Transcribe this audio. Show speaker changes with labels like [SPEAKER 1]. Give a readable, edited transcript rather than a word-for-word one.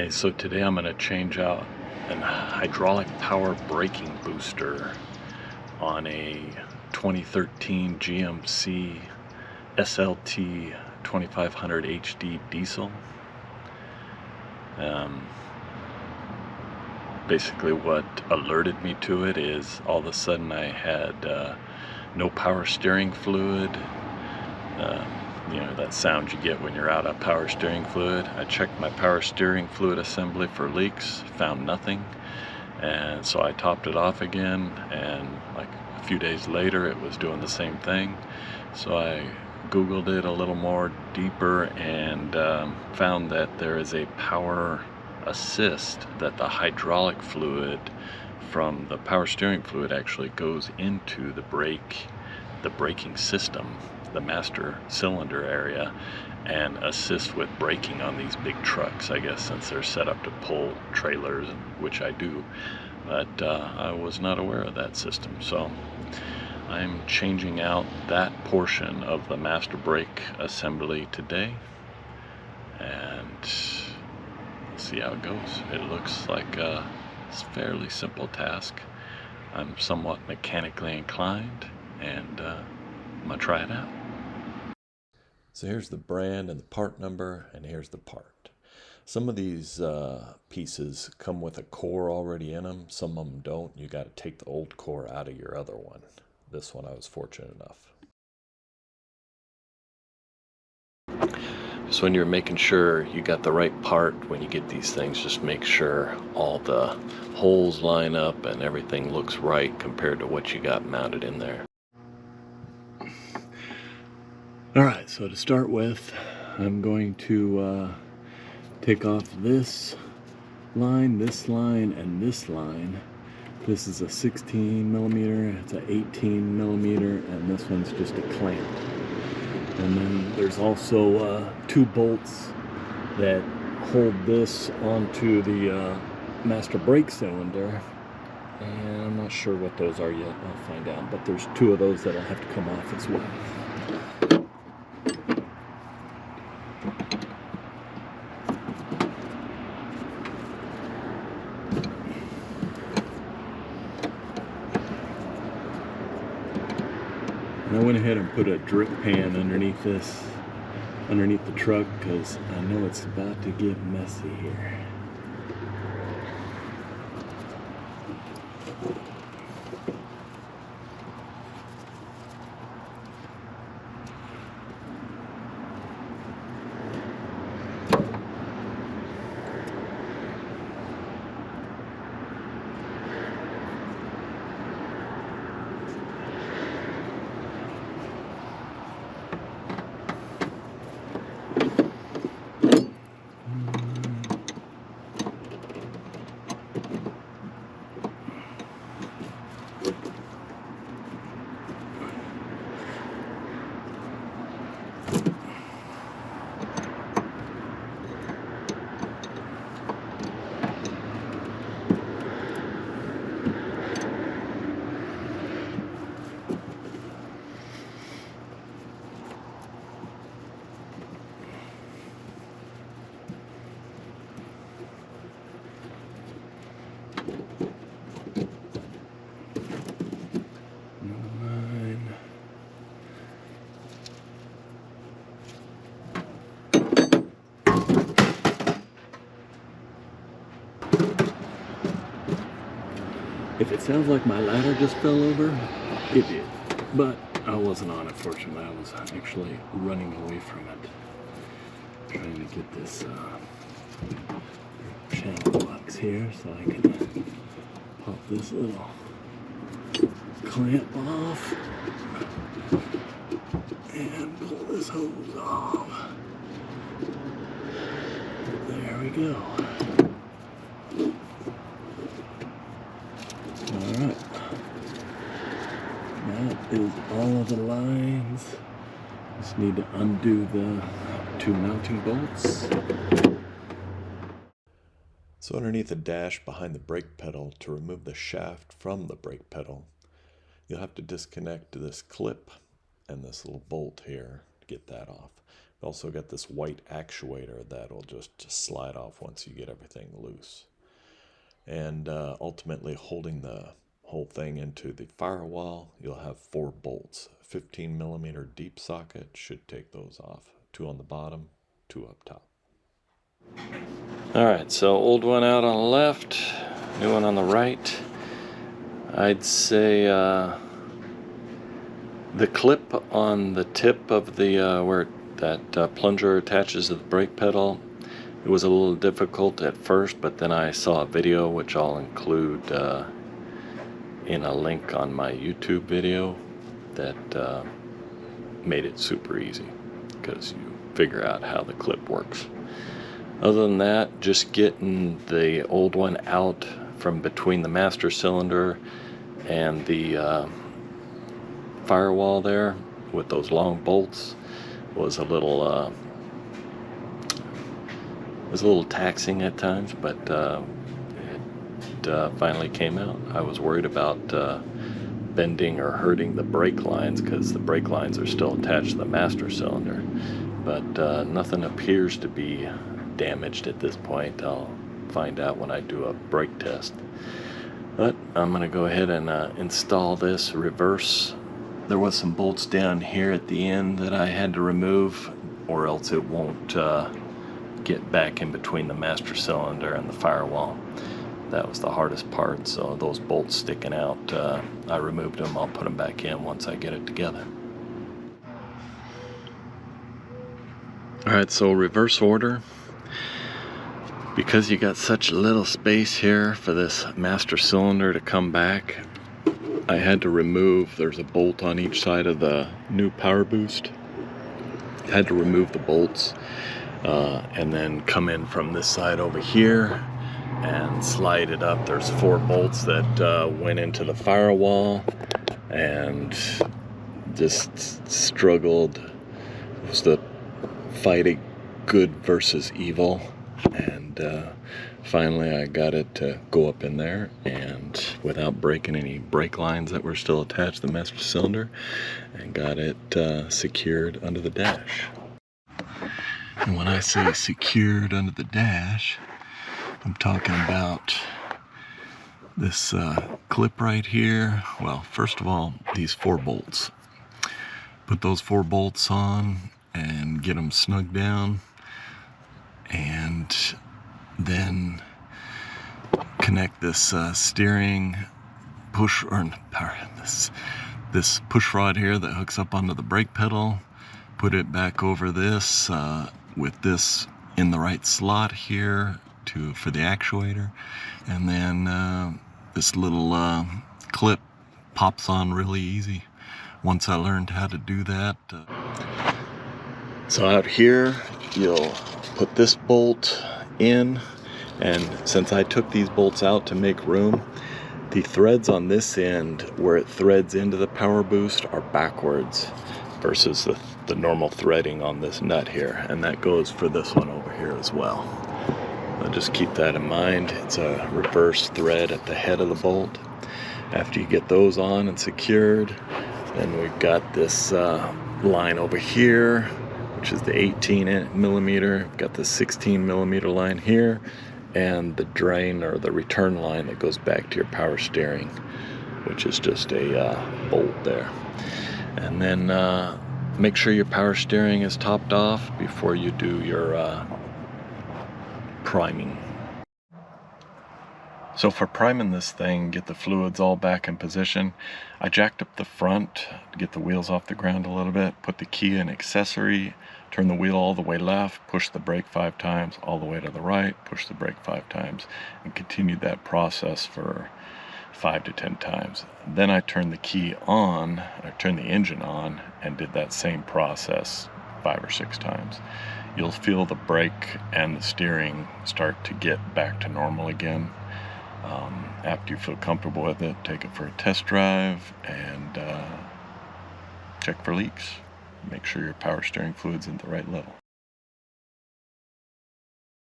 [SPEAKER 1] Okay, so today I'm going to change out an hydraulic power braking booster on a 2013 GMC SLT 2500 HD diesel. Basically what alerted me to it is all of a sudden I had no power steering fluid. You know, that sound you get when you're out of power steering fluid. I checked my power steering fluid assembly for leaks, found nothing, and so I topped it off again, and like a few days later it was doing the same thing. So I googled it a little more deeper and found that there is a power assist, that the hydraulic fluid from the power steering fluid actually goes into the braking system, the master cylinder area, and assist with braking on these big trucks, I guess, since they're set up to pull trailers, which I do. But I was not aware of that system, so I'm changing out that portion of the master brake assembly today, and see how it goes. It looks like a fairly simple task. I'm somewhat mechanically inclined, and I'm gonna try it out. So here's the brand and the part number, and here's the part. Some of these pieces come with a core already in them. Some of them don't. You got to take the old core out of your other one. This one I was fortunate enough. So when you're making sure you got the right part, when you get these things, just make sure all the holes line up and everything looks right compared to what you got mounted in there. Alright, so to start with, I'm going to take off this line, and this line. This is a 16 millimeter, it's an 18 millimeter, and this one's just a clamp. And then there's also two bolts that hold this onto the master brake cylinder, and I'm not sure what those are yet. I'll find out, but there's two of those that'll have to come off as well. And I went ahead and put a drip pan underneath the truck, because I know it's about to get messy here. If it sounds like my ladder just fell over, it did. But I wasn't on it, fortunately. I was actually running away from it, trying to get this channel box here so I can pop this little clamp off and pull this hose off. There we go. Alright, that is all of the lines. Just need to undo the two mounting bolts. So underneath the dash behind the brake pedal, to remove the shaft from the brake pedal, you'll have to disconnect this clip and this little bolt here to get that off.
[SPEAKER 2] You also got this white actuator that'll just slide off once you get everything loose. And ultimately holding the whole thing into the firewall, you'll have 4 bolts. 15 millimeter deep socket should take those off. 2 on the bottom, 2 up top.
[SPEAKER 1] Alright, so old one out on the left, new one on the right. I'd say the clip on the tip of the where that plunger attaches to the brake pedal, it was a little difficult at first, but then I saw a video which I'll include in a link on my YouTube video that made it super easy, because you figure out how the clip works. Other than that, just getting the old one out from between the master cylinder and the firewall there with those long bolts was a little taxing at times, but it finally came out. I was worried about bending or hurting the brake lines, because the brake lines are still attached to the master cylinder, but nothing appears to be damaged at this point. I'll find out when I do a brake test. But I'm going to go ahead and install this reverse. There was some bolts down here at the end that I had to remove, or else it won't get back in between the master cylinder and the firewall. That was the hardest part, so those bolts sticking out, I removed them. I'll put them back in once I get it together. Alright, so reverse order. Because you got such little space here for this master cylinder to come back, I had to remove, there's a bolt on each side of the new power boost. I had to remove the bolts and then come in from this side over here and slide it up. There's 4 bolts that went into the firewall, and just struggled. It was the fighting good versus evil, and finally I got it to go up in there, and without breaking any brake lines that were still attached to the master cylinder, and got it secured under the dash. And when I say secured under the dash, I'm talking about this clip right here. Well, first of all, these 4 bolts. Put those 4 bolts on and get them snug down, and then connect this steering push, or this push rod here that hooks up onto the brake pedal. Put it back over this with this in the right slot here for the actuator, and then this little clip pops on really easy once I learned how to do that. So out here you'll put this bolt in, and since I took these bolts out to make room, the threads on this end where it threads into the power boost are backwards versus the normal threading on this nut here, and that goes for this one over here as well. Just keep that in mind. It's a reverse thread at the head of the bolt. After you get those on and secured, then we've got this line over here, which is the 18 millimeter. We've got the 16 millimeter line here, and the drain or the return line that goes back to your power steering, which is just a bolt there. And then make sure your power steering is topped off before you do your priming. So for priming this thing, get the fluids all back in position. I jacked up the front to get the wheels off the ground a little bit, put the key in accessory, turn the wheel all the way left, push the brake 5 times, all the way to the right, push the brake 5 times, and continued that process for 5 to 10 times. Then I turned the key on, I turned the engine on, and did that same process 5 or 6 times. You'll feel the brake and the steering start to get back to normal again. After you feel comfortable with it, take it for a test drive and check for leaks. Make sure your power steering fluid's at the right level.